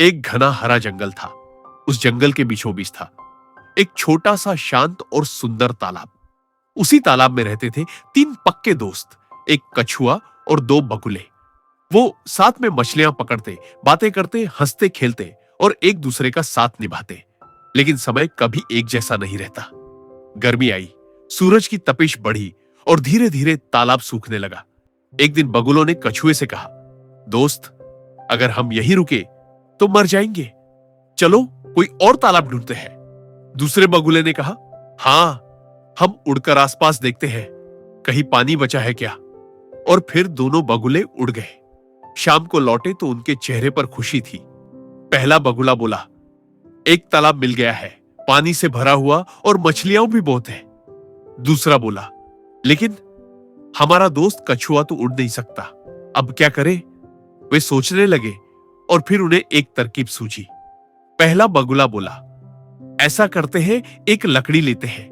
एक घना हरा जंगल था। उस जंगल के बीचों बीच था एक छोटा सा शांत और सुंदर तालाब। उसी तालाब में रहते थे तीन पक्के दोस्त, एक कछुआ और दो बगुले। वो साथ में मछलियां पकड़ते, बातें करते, हंसते खेलते और एक दूसरे का साथ निभाते। लेकिन समय कभी एक जैसा नहीं रहता। गर्मी आई, सूरज की तपिश बढ़ी और धीरे धीरे तालाब सूखने लगा। एक दिन बगुलों ने कछुए से कहा, दोस्त, अगर हम यहीं रुके तो मर जाएंगे। चलो कोई और तालाब ढूंढते हैं। दूसरे बगुले ने कहा, हां, हम उड़कर आसपास देखते हैं, कहीं पानी बचा है क्या। और फिर दोनों बगुले उड़ गए। शाम को लौटे तो उनके चेहरे पर खुशी थी। पहला बगुला बोला, एक तालाब मिल गया है, पानी से भरा हुआ और मछलियां भी बहुत है। दूसरा बोला, लेकिन हमारा दोस्त कछुआ तो उड़ नहीं सकता, अब क्या करें। वे सोचने लगे और फिर उन्हें एक तरकीब सूझी। पहला बगुला बोला, ऐसा करते हैं, एक लकड़ी लेते हैं,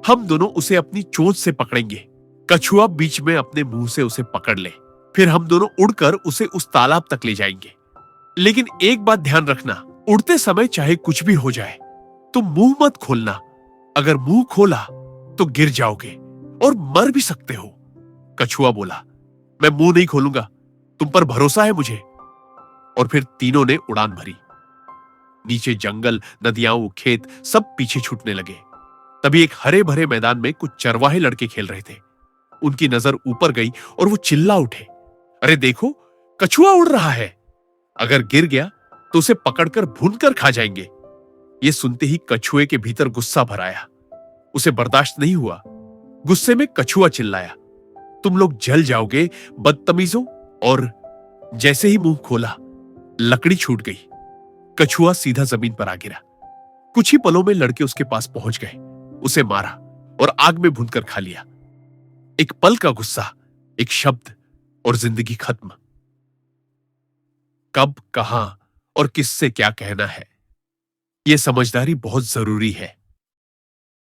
हम दोनों उसे अपनी चोंच से पकड़ेंगे, कछुआ बीच में अपने मुंह से उसे पकड़ ले, फिर हम दोनों उड़कर उसे उस तालाब तक ले जाएंगे। लेकिन एक बात ध्यान रखना, उड़ते समय चाहे कुछ भी हो जाए तो मुंह मत खोलना। अगर मुंह खोला तो गिर जाओगे और मर भी सकते हो। कछुआ बोला, मैं मुंह नहीं खोलूंगा, तुम पर भरोसा है मुझे। और फिर तीनों ने उड़ान भरी। नीचे जंगल, नदियां, खेत सब पीछे छूटने लगे। तभी एक हरे भरे मैदान में कुछ चरवाहे लड़के खेल रहे थे। उनकी नजर ऊपर गई और वो चिल्ला उठे, अरे देखो, कछुआ उड़ रहा है, अगर गिर गया तो उसे पकड़कर भूनकर खा जाएंगे। ये सुनते ही कछुए के भीतर गुस्सा भर आया। उसे बर्दाश्त नहीं हुआ। गुस्से में कछुआ चिल्लाया, तुम लोग जल जाओगे बदतमीजों। और जैसे ही मुंह खोला, लकड़ी छूट गई। कछुआ सीधा जमीन पर आ गिरा। कुछ ही पलों में लड़के उसके पास पहुंच गए, उसे मारा और आग में भूनकर खा लिया। एक पल का गुस्सा, एक शब्द और जिंदगी खत्म। कब, कहां और किससे क्या कहना है, यह समझदारी बहुत जरूरी है।